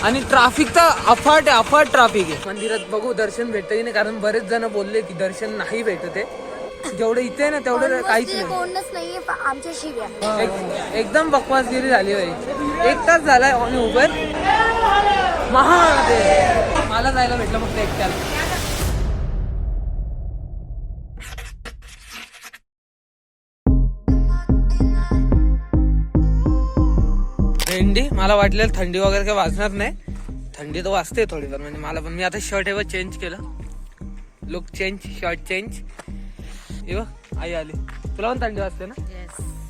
आणि ट्रॅफिक तर अफाट ट्रॅफिक आहे. मंदिरात बघू दर्शन भेटतं की नाही, कारण बरेच जण बोलले की दर्शन नाही भेटत आहे. जेवढं इथे आहे ना तेवढं काहीच नाही. आमच्या शिव्या एकदम बकवासगिरी झाली बाई. 1 तास झालाय ऑन उबर. महादेव मला जायला भेटलं फक्त एकट्याला. भेंडी मला वाटलेलं थंडी वगैरे काही वाजणार नाही. थंडी तर वाजते थोडीफार, म्हणजे मला पण. मी आता शर्ट एवढं चेंज केलं, लुक चेंज, शर्ट चेंज. आई आली. तुला पण थंडी वाजते ना?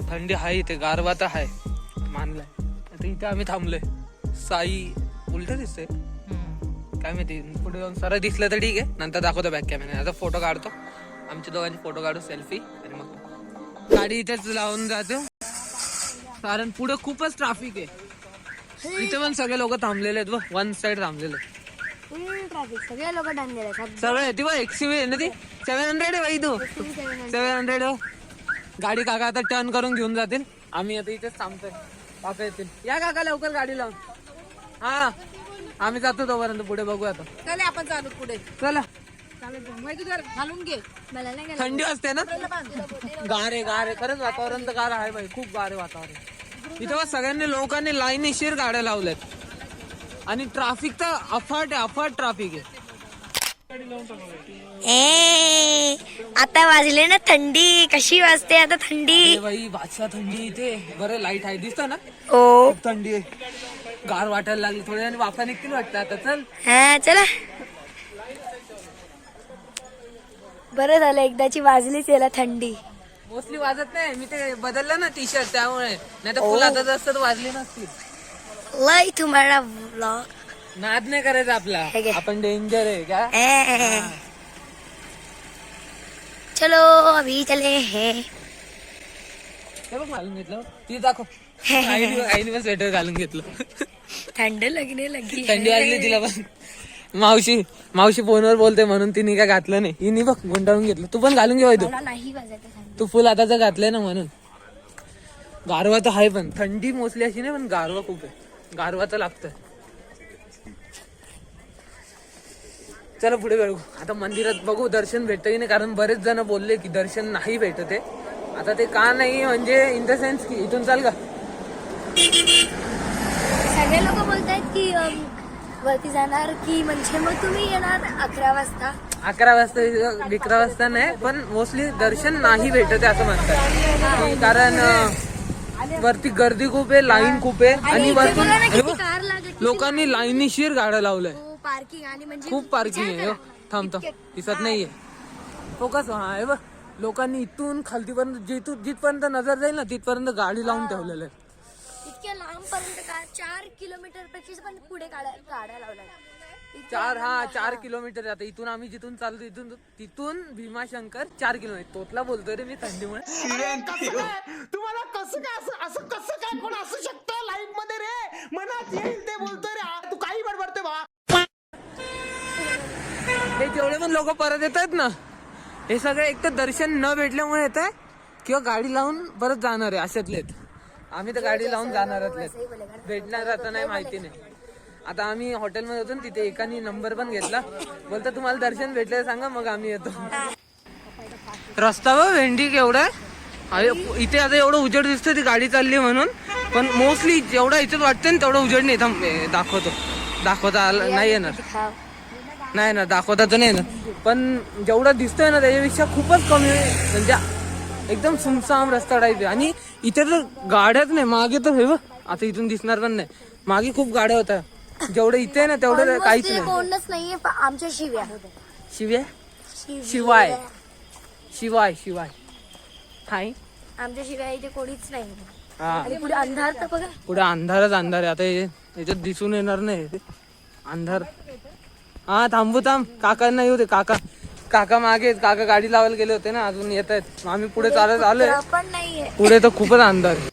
थंडी आहे इथे, गारवा तर आहे मानलाय. आता इथे आम्ही थांबलोय. साई उलट दिसतंय काय माहिती, पुढे जाऊन सरळ दिसलं तर ठीक आहे, नंतर दाखवतो बॅक कॅमेरा. आता फोटो काढतो, आमच्या दोघांचे फोटो काढू, सेल्फी, आणि मग गाडी इथेच लावून जातो, कारण पुढे खूपच ट्रॅफिक आहे. इथे पण सगळे लोक थांबलेले आहेत बघ, वन साइड थांबलेले. सगळे लोक थांबलेले सगळे ती बघ, एक्सयूव्ही आहे ना ती, 700 आहे बाई. तू 700 गाडी काका आता टर्न करून घेऊन जातील. आम्ही आता इथेच थांबतोय, काका येतील. या काका लवकर गाडी लावून. हा आम्ही जातो तोपर्यंत, पुढे बघू आता. चला आपण चालू पुढे. चला घालून घे. मला नाही थंडी असते ना, गार आहे खरंच. वातावरण तर गार आहे बाई, खूप गार आहे वातावरण. इथं सगळ्यांनी लोकांनी लाईनीशीर गाड्या लावल्यात, आणि ट्रॅफिक तर अफाट ट्रॅफिक आहे. आता वाजले ना थंडी. कशी वाजते आता थंडी? बाई बादशाह थंडी इथे. बरं लाईट आहे, दिसत ना? हो, खूप थंडी आहे, गार वाटायला लागली. थोड्या आणि वाफा निघतील वाटतं आता. चल हा चला. बरं झालं एकदाची वाजलीच याला थंडी. मोस्टली वाजत नाही, मी ते बदललं ना टी शर्ट, त्यामुळे. नाही तर फुल आता जास्त वाजली नसतील. लय तुम्हाला व्लॉग नाद नाही करायचा आपला, आपण डेंजर आहे का? चलो अभी चले हैं. हे बघ घालून घेतलं, ती दाखव. आईने पण स्वेटर घालून घेतलं. थंड लगने लगी. थंडी वाजली तिला पण. मावशी फोनवर बोलते म्हणून तिने काय घातलं नाही. हिने बघ गुंडाळून घेतलं. तू पण घालून घे. नाही वाजायचं. तू फुल आताच घातलंय ना म्हणून. गारवा तर आहे, पण थंडी मोस्टली अशी नाही, पण गारवा खूप आहे. गारवा तर लागतं. चला पुढे बघू आता. मंदिरात बघू दर्शन भेटतं की नाही, कारण बरेच जण बोलले की दर्शन नाही भेटत आहे. आता ते का नाही, म्हणजे इन द सेन्स की इथून चाल का, सगळे लोक बोलतायत की वरती जाणार की, म्हणजे मग तुम्ही येणार 11 वाजता. 11 वाजता 11 वाजता नाही, पण मोस्टली दर्शन नाही भेटत आहे असं म्हणतात. कारण वरती गर्दी खूप आहे, लाईन खूप आहे, आणि वरतून लोकांनी लाईनीशीर गाड्या लावलंय. पार्किंग आणि म्हणजे खूप पार्किंग आहे. थांबतो, दिसत नाहीये. फोकस. हा आहे बघ, लोकांनी इथून खालतीपर्यंत, जिथपर्यंत नजर जाईल ना तिथपर्यंत गाडी लावून ठेवलेलं आहे. इतक्या लांब पर्यंत का 4 किलोमीटर पेक्षा पण पुढे गाड्या लावल्या. 4 किलोमीटर. आता इथून आम्ही जिथून चालतो तिथून भीमाशंकर 4 किलोमीटर. तोतला बोलतोय रे मी थंडीमुळे. तुम्हाला कसं काय असं कसं काय कोण असू शकतं लाईफ मध्ये रे? मनात येईल ते बोलतोय रे. तू काही बडबडतोय बा. हे जेवढे पण लोक परत येत आहेत ना, हे सगळे एक तर दर्शन न भेटल्यामुळे येत आहे, किंवा गाडी लावून परत जाणार आहे अशातले. आम्ही तर गाडी लावून जाणारच, भेटणार आता नाही माहिती नाही. आता आम्ही हॉटेलमध्ये होतो ना, तिथे एकाने नंबर पण घेतला. बोलता तुम्हाला दर्शन भेटलं सांगा, मग आम्ही येतो. रस्ता बघ भेंडी केवढा आहे. इथे आता एवढं उजेड दिसतं, ती गाडी चालली म्हणून. पण मोस्टली जेवढा इथं वाटतं ना तेवढं उजेड नाही. दाखवता नाही येणार. नाही ना, दाखवता तर नाही ना, पण जेवढं दिसतोय ना त्याच्यापेक्षा खूपच कमी. म्हणजे एकदम सुमसाम रस्ता टाईप आहे. आणि इथे तर गाड्याच नाही. मागे तर हे बघ, आता इथून दिसणार पण नाही. मागे खूप गाड्या होत्या. जेवढं इथे ना तेवढं काहीच नाही. कोणच नाहीये आमच्या शिव्या. शिवाय हाय. आमच्या शिवाय इथे कोणीच नाही. आणि पुढे अंधार तर बघा, पुढे अंधारच अंधार आहे. आता याच्यात दिसून येणार नाही अंधार. हा थांब काकांना येऊ दे. काका मागे, काका गाडी लावायला गेले होते ना, अजून येत आहेत. आम्ही पुढे चालत आलोय, पण नाहीये. पुढे तर खूपच अंधार आहे.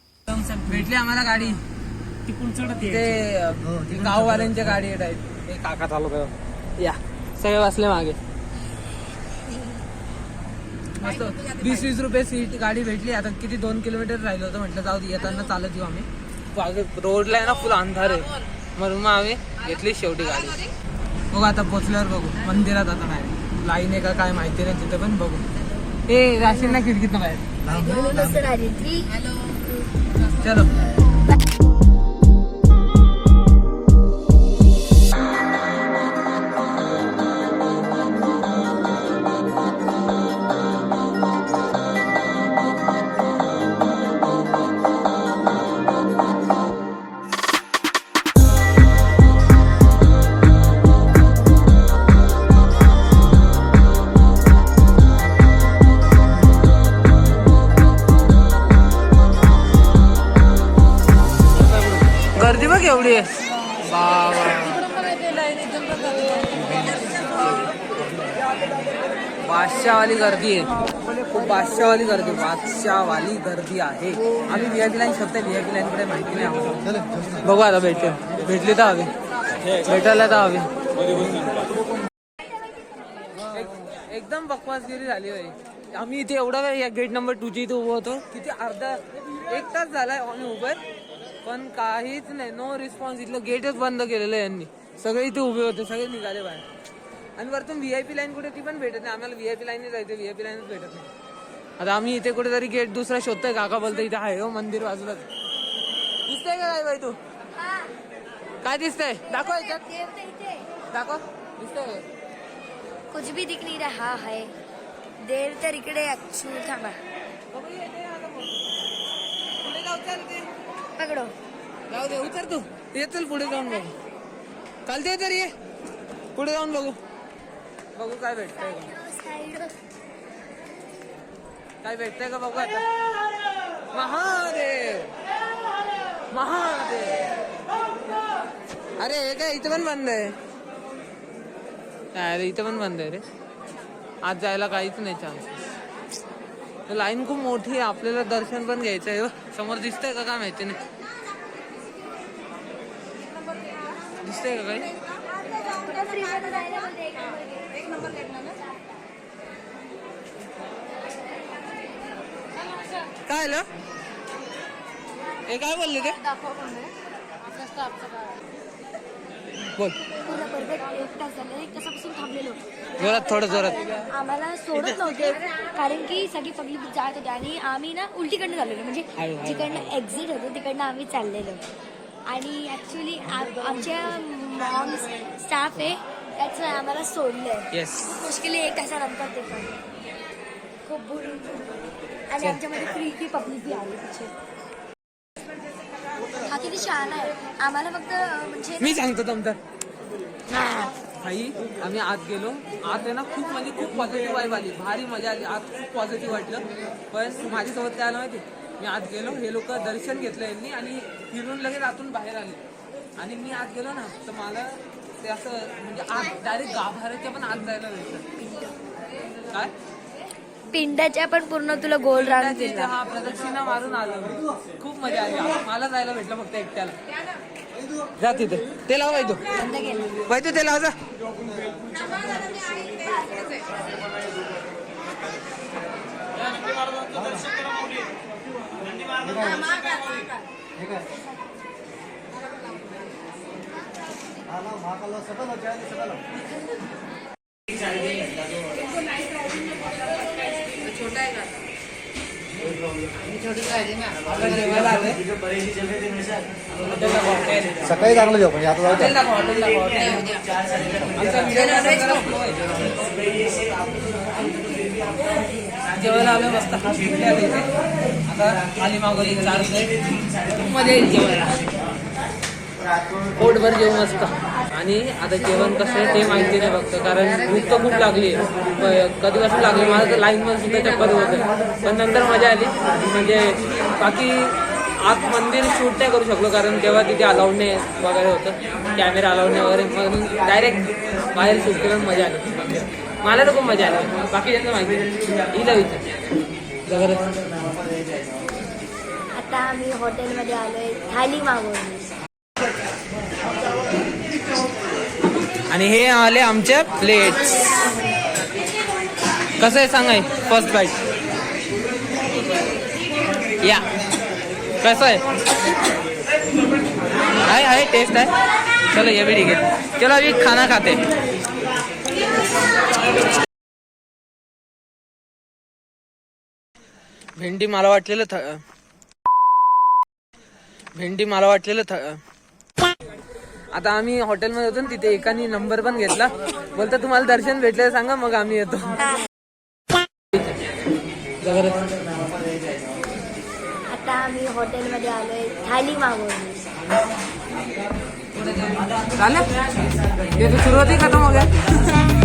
भेटली आम्हाला गाडी, ते गाववाल्यांच्या गाडी आहेत. हे काका चालू कर, या सगळे बसले मागे. मस्त 20-20 रुपये सीट गाडी भेटली. आता किती 2 किलोमीटर राहिलं होतं, म्हटलं जाऊ दे, येताना चालत येऊ आम्ही. रोडला आहे ना फुल अंधार आहे. म्हणून मग आम्ही घेतली शेवटी गाडी. बघू आता पोचल्यावर बघू मंदिरात. आता नाही लाईन आहे का काय माहिती नाही तिथे पण बघू. ए राशील ना खिडकीत बाहेर. चलो गर्दी बघ एवढी आहे. बादशाहवाली गर्दी आहे खूप. बादशाहवाली गर्दी आहे. आम्ही व्हीआयपी लाईन शोधतोय. व्हीआयपी लाईन कडे माहिती नाही आम्हाला. बघू आता भेटली तर हवी. भेटायला तर हवी. एकदम बकवासगिरी झाली होय. आम्ही इथे एवढा वेळ या गेट नंबर 2 इथे उभं होतो. किती अर्धा 1 तास झालाय आम्ही उभे पण काहीच नाही. No response. इथलं गेटच बंद केलेलं यांनी. सगळे इथे उभे होते. सगळे निघाले बाहेर. आणि वरतून व्हीआयपी लाईन कुठे ती पण भेटत नाही आम्हाला. व्हीआयपी लाईन जायचं. व्हीआयपी लाईनच भेटत नाही. आता आम्ही इथे कुठेतरी गेट दुसरा शोधतोय. काका बोलतोय इथे आहे हो मंदिर बाजूलाच. दिसतंय का काय बाई तू? काय दिसतंय? दाखव याच्यात. दाखव. दिसतंय कुछ भी दिख नहीं रहा है. देर तर इकडे ऍक्च्युअली थांबा. पकडो. जाऊ दे उतर तू. ये चल पुढे जाऊन बघू. चालते तर ये पुढे जाऊन बघू. बघू काय भेटतंय का. काय भेटतंय का बघू आता. महादेव महादेव. अरे हे काय इथं पण बंद आहे. अरे इथं पण बंद आहे रे. आज जायला काहीच नाही चान्स. लाईन खूप मोठी आहे. आपल्याला दर्शन पण घ्यायचं आहे. समोर दिसतंय का काय माहिती नाही. दिसतंय का काही. काय आलं हे काय बोलले ते. बोल. 1 तासापासून थांबलेलो. जोरात थोडं जोरात. आम्हाला सोडत नव्हते कारण की सगळी पब्लिक जात होती आणि आम्ही ना उलटीकडनं झालेलो. म्हणजे जिकडनं एक्झिट होतो तिकडनं आम्ही चाललेलो. आणि ऍक्च्युली आमच्या मॉम स्टाफ आहे त्याचं आम्हाला सोडलंय. खूप मुश्किली 1 तासानंतर ते पण खूप बुरी. आणि आमच्यामध्ये फ्री पब्लिक आली तिथे. हा किती छान आहे. आम्हाला फक्त म्हणजे मी सांगतो तुमचं भाई. आम्ही आत गेलो. आत आहे ना खूप म्हणजे खूप पॉझिटिव्ह वाईब आली. भारी मजा आली. आत खूप पॉझिटिव्ह वाटलं. पण माझ्यासोबत काय आलं माहिती. मी आत गेलो. हे लोक दर्शन घेतलं यांनी आणि फिरून लगेच आतून बाहेर आले. आणि मी आत गेलो ना तर मला ते असं म्हणजे आत डायरेक्ट गाभाऱ्याच्या पण आत जायला भेटलं. काय पिंडाच्या पण पूर्ण तुला गोल राऊंड दिला. हा प्रदक्षिणा मारून आलो. खूप मजा आली. मला जायला भेटलं फक्त एकट्याला. जा तिथे ते लाव बाई तू. बाई तू ते लाव जा. छोटा आहे का. सकाळी चांगलं जेव म्हणजे आता जेवायला आलं मस्त. आता आली मागवली 4 खूप मजा येईल जेवायला. पोटभर जेवण मस्त. आणि आता जेवण कसं आहे ते माहिती नाही फक्त कारण भूक तर खूप लागली आहे. कधीपासून लागली. मला तर लाईनमध्ये सुद्धा चक्कर होतं. पण नंतर मजा आली. म्हणजे बाकी आत मंदिर शूट नाही करू शकलो कारण तेव्हा तिथे अलाउड नाही वगैरे होतं. कॅमेरा अलाउड नाही वगैरे. म्हणून डायरेक्ट बाहेर शूट करून मजा आली. मला तर खूप मजा आली. बाकी त्यांना माहिती हिला विचार जबरदस्त. आता आम्ही हॉटेलमध्ये आलोय. थाली मागवली. आणि हे आले आमच्या प्लेट्स. कसं आहे सांगाय फर्स्ट बाईट. या कसं आहे. आहे टेस्ट आहे. चलो ये भी ठीक है. चलो अभी खाना खाते. भेंडी मला वाटलेलं आता आम्ही हॉटेलमध्ये होतो ना, तिथे एकाने नंबर पण घेतला. बोलता तुम्हाला दर्शन भेटलं सांगा, मग आम्ही येतो. आता आम्ही हॉटेलमध्ये आलोय, थाली मागवली. झालं? सुरुवाती खतम हो गया.